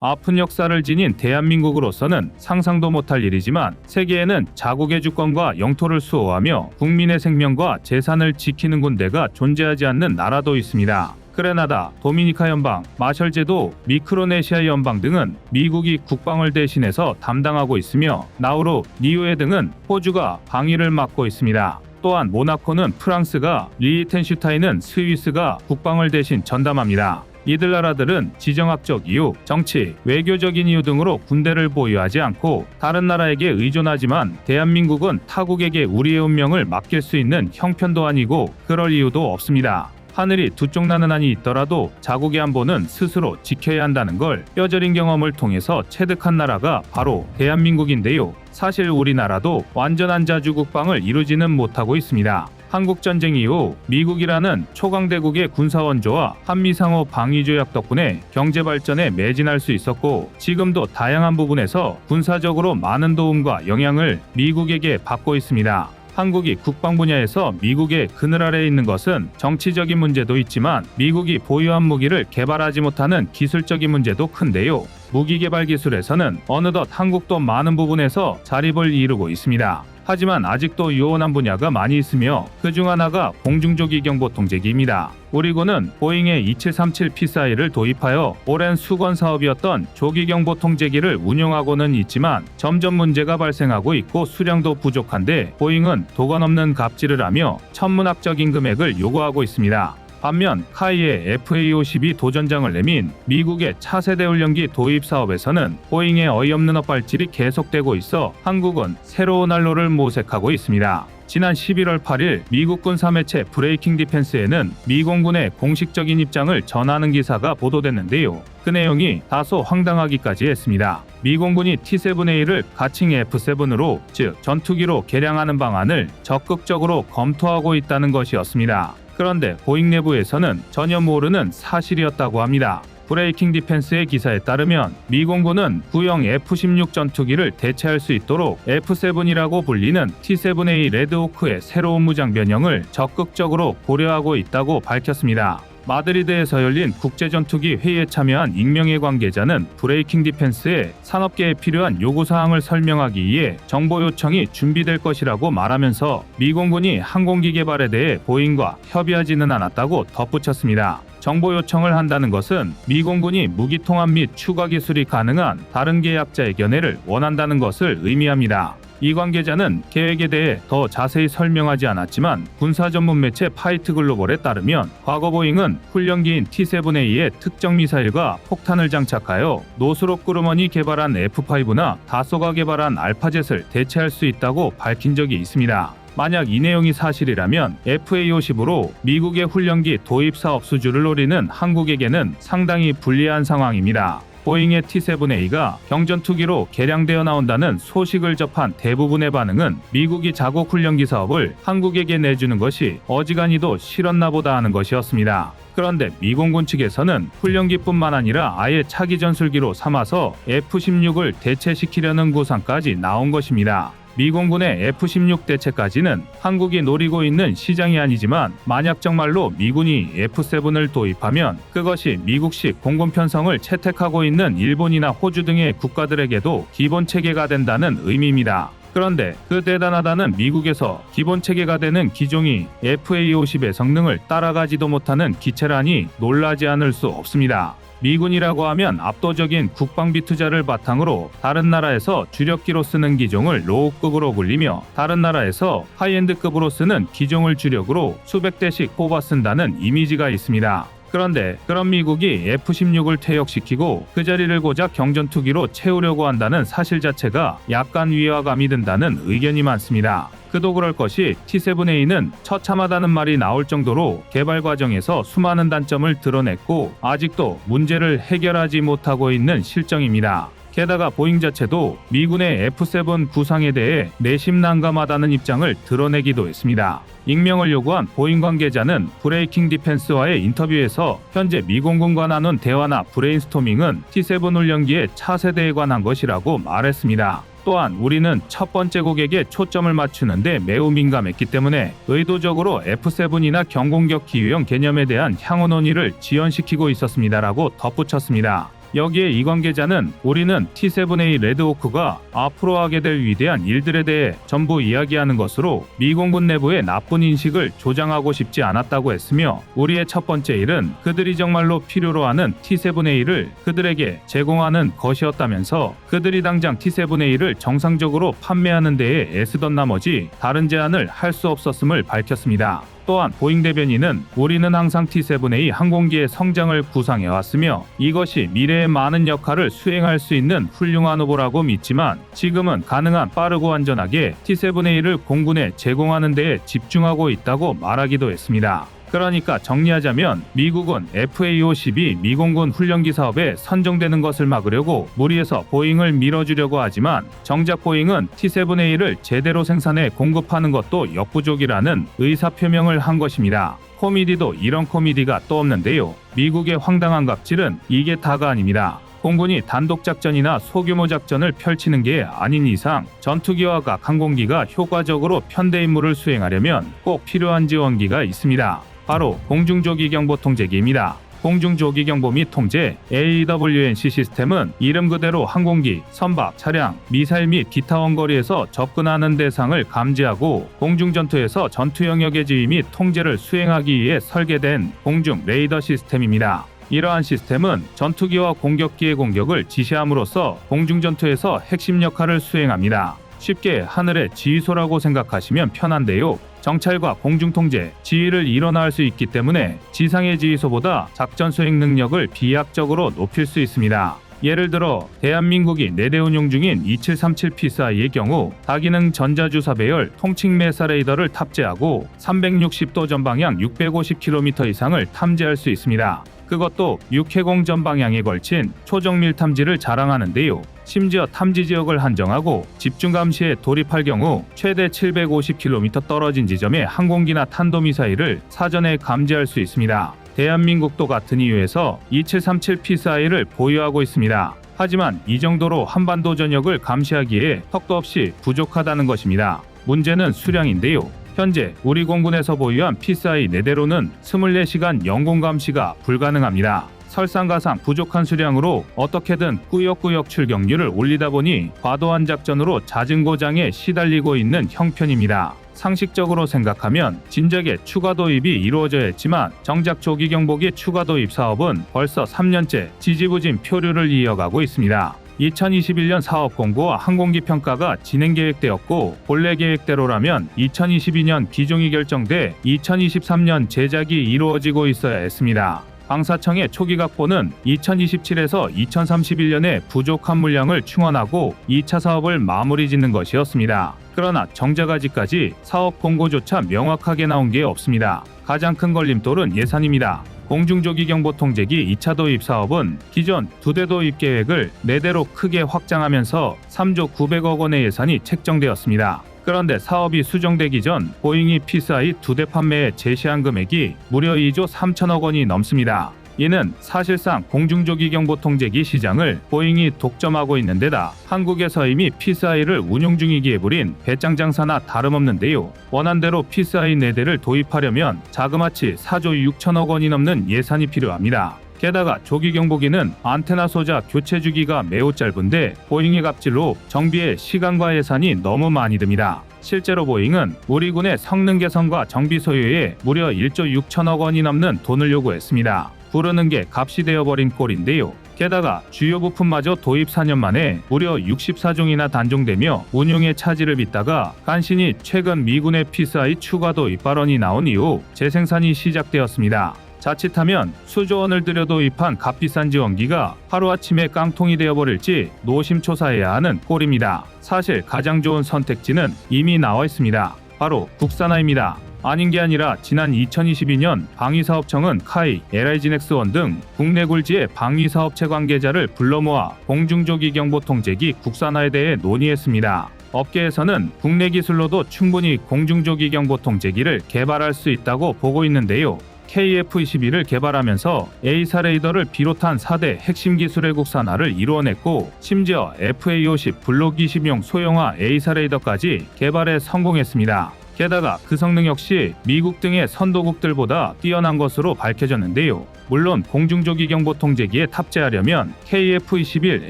아픈 역사를 지닌 대한민국으로서는 상상도 못할 일이지만 세계에는 자국의 주권과 영토를 수호하며 국민의 생명과 재산을 지키는 군대가 존재하지 않는 나라도 있습니다. 그레나다, 도미니카 연방, 마셜제도, 미크로네시아 연방 등은 미국이 국방을 대신해서 담당하고 있으며 나우루, 니우에 등은 호주가 방위를 맡고 있습니다. 또한 모나코는 프랑스가, 리히텐슈타인은 스위스가 국방을 대신 전담합니다. 이들 나라들은 지정학적 이유, 정치, 외교적인 이유 등으로 군대를 보유하지 않고 다른 나라에게 의존하지만 대한민국은 타국에게 우리의 운명을 맡길 수 있는 형편도 아니고 그럴 이유도 없습니다. 하늘이 두 쪽 나는 한이 있더라도 자국의 안보는 스스로 지켜야 한다는 걸 뼈저린 경험을 통해서 체득한 나라가 바로 대한민국인데요. 사실 우리나라도 완전한 자주 국방을 이루지는 못하고 있습니다. 한국전쟁 이후 미국이라는 초강대국의 군사원조와 한미상호 방위조약 덕분에 경제발전에 매진할 수 있었고 지금도 다양한 부분에서 군사적으로 많은 도움과 영향을 미국에게 받고 있습니다. 한국이 국방 분야에서 미국의 그늘 아래에 있는 것은 정치적인 문제도 있지만 미국이 보유한 무기를 개발하지 못하는 기술적인 문제도 큰데요. 무기 개발 기술에서는 어느덧 한국도 많은 부분에서 자립을 이루고 있습니다. 하지만 아직도 유연한 분야가 많이 있으며 그중 하나가 공중조기경보통제기입니다. 우리 군은 보잉의 2737 P4A를 도입하여 오랜 수건 사업이었던 조기경보통제기를 운용하고는 있지만 점점 문제가 발생하고 있고 수량도 부족한데 보잉은 도관 없는 갑질을 하며 천문학적인 금액을 요구하고 있습니다. 반면 카이의 FA-52 도전장을 내민 미국의 차세대 훈련기 도입 사업에서는 보잉의 어이없는 엇발질이 계속되고 있어 한국은 새로운 한로를 모색하고 있습니다. 지난 11월 8일 미국 군사 매체 브레이킹 디펜스에는 미 공군의 공식적인 입장을 전하는 기사가 보도됐는데요. 그 내용이 다소 황당하기까지 했습니다. 미 공군이 T-7A를 가칭 F-7으로 즉 전투기로 개량하는 방안을 적극적으로 검토하고 있다는 것이었습니다. 그런데 보잉 내부에서는 전혀 모르는 사실이었다고 합니다. 브레이킹 디펜스의 기사에 따르면 미 공군은 구형 F-16 전투기를 대체할 수 있도록 F-7이라고 불리는 T-7A 레드호크의 새로운 무장 변형을 적극적으로 고려하고 있다고 밝혔습니다. 마드리드에서 열린 국제전투기 회의에 참여한 익명의 관계자는 브레이킹 디펜스에 산업계에 필요한 요구사항을 설명하기 위해 정보 요청이 준비될 것이라고 말하면서 미 공군이 항공기 개발에 대해 보잉과 협의하지는 않았다고 덧붙였습니다. 정보 요청을 한다는 것은 미 공군이 무기 통합 및 추가 기술이 가능한 다른 계약자의 견해를 원한다는 것을 의미합니다. 이 관계자는 계획에 대해 더 자세히 설명하지 않았지만 군사 전문 매체 파이트 글로벌에 따르면 과거 보잉은 훈련기인 T-7A에 특정 미사일과 폭탄을 장착하여 노스롭 그루먼이 개발한 F-5나 다소가 개발한 알파젯을 대체할 수 있다고 밝힌 적이 있습니다. 만약 이 내용이 사실이라면 FA-50으로 미국의 훈련기 도입 사업 수주를 노리는 한국에게는 상당히 불리한 상황입니다. 보잉의 T-7A가 경전투기로 개량되어 나온다는 소식을 접한 대부분의 반응은 미국이 자국 훈련기 사업을 한국에게 내주는 것이 어지간히도 싫었나 보다 하는 것이었습니다. 그런데 미 공군 측에서는 훈련기뿐만 아니라 아예 차기 전술기로 삼아서 F-16을 대체시키려는 구상까지 나온 것입니다. 미 공군의 F-16 대체까지는 한국이 노리고 있는 시장이 아니지만 만약 정말로 미군이 F-7을 도입하면 그것이 미국식 공군 편성을 채택하고 있는 일본이나 호주 등의 국가들에게도 기본 체계가 된다는 의미입니다. 그런데 그 대단하다는 미국에서 기본 체계가 되는 기종이 FA-50의 성능을 따라가지도 못하는 기체라니 놀라지 않을 수 없습니다. 미군이라고 하면 압도적인 국방비 투자를 바탕으로 다른 나라에서 주력기로 쓰는 기종을 로우급으로 불리며 다른 나라에서 하이엔드급으로 쓰는 기종을 주력으로 수백 대씩 뽑아 쓴다는 이미지가 있습니다. 그런데 그런 미국이 F-16을 퇴역시키고 그 자리를 고작 경전투기로 채우려고 한다는 사실 자체가 약간 위화감이 든다는 의견이 많습니다. 그도 그럴 것이 T-7A는 처참하다는 말이 나올 정도로 개발 과정에서 수많은 단점을 드러냈고 아직도 문제를 해결하지 못하고 있는 실정입니다. 게다가 보잉 자체도 미군의 F-7 구상에 대해 내심난감하다는 입장을 드러내기도 했습니다. 익명을 요구한 보잉 관계자는 브레이킹 디펜스와의 인터뷰에서 현재 미 공군과 나눈 대화나 브레인스토밍은 T-7 훈련기의 차세대에 관한 것이라고 말했습니다. 또한 우리는 첫 번째 고객에 초점을 맞추는데 매우 민감했기 때문에 의도적으로 F-7이나 경공격 기유형 개념에 대한 향후 논의를 지연시키고 있었습니다라고 덧붙였습니다. 여기에 이 관계자는 우리는 T-7A 레드호크가 앞으로 하게 될 위대한 일들에 대해 전부 이야기하는 것으로 미 공군 내부의 나쁜 인식을 조장하고 싶지 않았다고 했으며, 우리의 첫 번째 일은 그들이 정말로 필요로 하는 T-7A를 그들에게 제공하는 것이었다면서, 그들이 당장 T-7A를 정상적으로 판매하는 데에 애쓰던 나머지 다른 제안을 할 수 없었음을 밝혔습니다. 또한 보잉 대변인은 우리는 항상 T-7A 항공기의 성장을 구상해왔으며 이것이 미래의 많은 역할을 수행할 수 있는 훌륭한 후보라고 믿지만, 지금은 가능한 빠르고 안전하게 T-7A를 공군에 제공하는 데에 집중하고 있다고 말하기도 했습니다. 그러니까 정리하자면 미국은 FA-50이 미공군 훈련기 사업에 선정되는 것을 막으려고 무리해서 보잉을 밀어주려고 하지만, 정작 보잉은 T-7A를 제대로 생산해 공급하는 것도 역부족이라는 의사표명을 한 것입니다. 코미디도 이런 코미디가 또 없는데요. 미국의 황당한 갑질은 이게 다가 아닙니다. 공군이 단독작전이나 소규모 작전을 펼치는 게 아닌 이상 전투기와 각 항공기가 효과적으로 편대 임무를 수행하려면 꼭 필요한 지원기가 있습니다. 바로 공중조기경보통제기입니다. 공중조기경보 및 통제 AWNC 시스템은 이름 그대로 항공기, 선박, 차량, 미사일 및 기타 원거리에서 접근하는 대상을 감지하고 공중전투에서 전투 영역의 지휘 및 통제를 수행하기 위해 설계된 공중 레이더 시스템입니다. 이러한 시스템은 전투기와 공격기의 공격을 지시함으로써 공중전투에서 핵심 역할을 수행합니다. 쉽게 하늘의 지휘소라고 생각하시면 편한데요. 정찰과 공중통제, 지휘를 일원화할 수 있기 때문에 지상의 지휘소보다 작전 수행 능력을 비약적으로 높일 수 있습니다. 예를 들어 대한민국이 4대 운용 중인 2737 PSI의 경우 다기능 전자주사 배열 통칭 메사 레이더를 탑재하고 360도 전방향 650km 이상을 탐지할 수 있습니다. 그것도 육해공 전방향에 걸친 초정밀 탐지를 자랑하는데요. 심지어 탐지 지역을 한정하고 집중 감시에 돌입할 경우 최대 750km 떨어진 지점의 항공기나 탄도미사일을 사전에 감지할 수 있습니다. 대한민국도 같은 이유에서 2737 PSI를 보유하고 있습니다. 하지만 이 정도로 한반도 전역을 감시하기에 턱도 없이 부족하다는 것입니다. 문제는 수량인데요. 현재 우리 공군에서 보유한 PSI 4대로는 24시간 영공 감시가 불가능합니다. 설상가상 부족한 수량으로 어떻게든 꾸역꾸역 출격률을 올리다 보니 과도한 작전으로 잦은 고장에 시달리고 있는 형편입니다. 상식적으로 생각하면 진작에 추가 도입이 이루어져야 했지만 정작 조기경보기 추가 도입 사업은 벌써 3년째 지지부진 표류를 이어가고 있습니다. 2021년 사업 공고와 항공기 평가가 진행 계획되었고, 본래 계획대로라면 2022년 기종이 결정돼 2023년 제작이 이루어지고 있어야 했습니다. 방사청의 초기 각본은 2027에서 2031년에 부족한 물량을 충원하고 2차 사업을 마무리 짓는 것이었습니다. 그러나 정작 아직까지 사업 공고조차 명확하게 나온 게 없습니다. 가장 큰 걸림돌은 예산입니다. 공중조기경보통제기 2차 도입 사업은 기존 2대 도입 계획을 4대로 크게 확장하면서 3조 900억 원의 예산이 책정되었습니다. 그런데 사업이 수정되기 전 보잉이 PSI 2대 판매에 제시한 금액이 무려 2조 3천억 원이 넘습니다. 이는 사실상 공중조기경보통제기 시장을 보잉이 독점하고 있는 데다 한국에서 이미 PSI를 운용 중이기에 부린 배짱 장사나 다름없는데요. 원안대로 PSI 4대를 도입하려면 자그마치 4조 6천억 원이 넘는 예산이 필요합니다. 게다가 조기경보기는 안테나 소자 교체 주기가 매우 짧은데 보잉의 갑질로 정비에 시간과 예산이 너무 많이 듭니다. 실제로 보잉은 우리 군의 성능 개선과 정비 소요에 무려 1조 6천억 원이 넘는 돈을 요구했습니다. 부르는 게 값이 되어버린 꼴인데요. 게다가 주요 부품마저 도입 4년 만에 무려 64종이나 단종되며 운용의 차질을 빚다가 간신히 최근 미군의 PSI 추가 도입 발언이 나온 이후 재생산이 시작되었습니다. 자칫하면 수조 원을 들여 도입한 값비싼 지원기가 하루아침에 깡통이 되어버릴지 노심초사해야 하는 꼴입니다. 사실 가장 좋은 선택지는 이미 나와 있습니다. 바로 국산화입니다. 아닌 게 아니라 지난 2022년 방위사업청은 카이, LIG넥스원 등 국내 굴지의 방위사업체 관계자를 불러 모아 공중조기경보통제기 국산화에 대해 논의했습니다. 업계에서는 국내 기술로도 충분히 공중조기경보통제기를 개발할 수 있다고 보고 있는데요. KF-21을 개발하면서 A사 레이더를 비롯한 4대 핵심 기술의 국산화를 이루어냈고, 심지어 FA-50 블록 20용 소형화 A사 레이더까지 개발에 성공했습니다. 게다가 그 성능 역시 미국 등의 선도국들보다 뛰어난 것으로 밝혀졌는데요. 물론 공중조기경보통제기에 탑재하려면 KF-21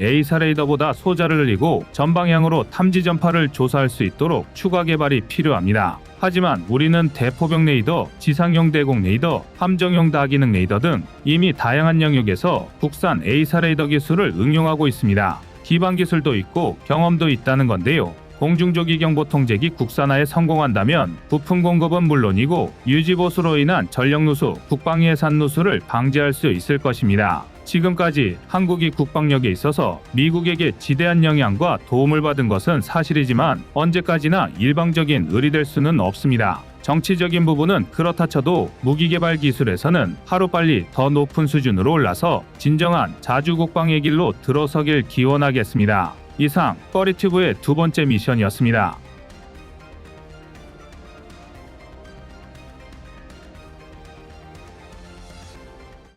A사 레이더보다 소자를 늘리고 전방향으로 탐지 전파를 조사할 수 있도록 추가 개발이 필요합니다. 하지만 우리는 대포병 레이더, 지상용 대공 레이더, 함정용 다기능 레이더 등 이미 다양한 영역에서 국산 A사 레이더 기술을 응용하고 있습니다. 기반 기술도 있고 경험도 있다는 건데요. 공중조기경보통제기 국산화에 성공한다면 부품 공급은 물론이고 유지보수로 인한 전력 누수, 국방 예산 누수를 방지할 수 있을 것입니다. 지금까지 한국이 국방력에 있어서 미국에게 지대한 영향과 도움을 받은 것은 사실이지만 언제까지나 일방적인 을이 될 수는 없습니다. 정치적인 부분은 그렇다 쳐도 무기 개발 기술에서는 하루빨리 더 높은 수준으로 올라서 진정한 자주국방의 길로 들어서길 기원하겠습니다. 이상 꺼리튜브의 두 번째 미션이었습니다.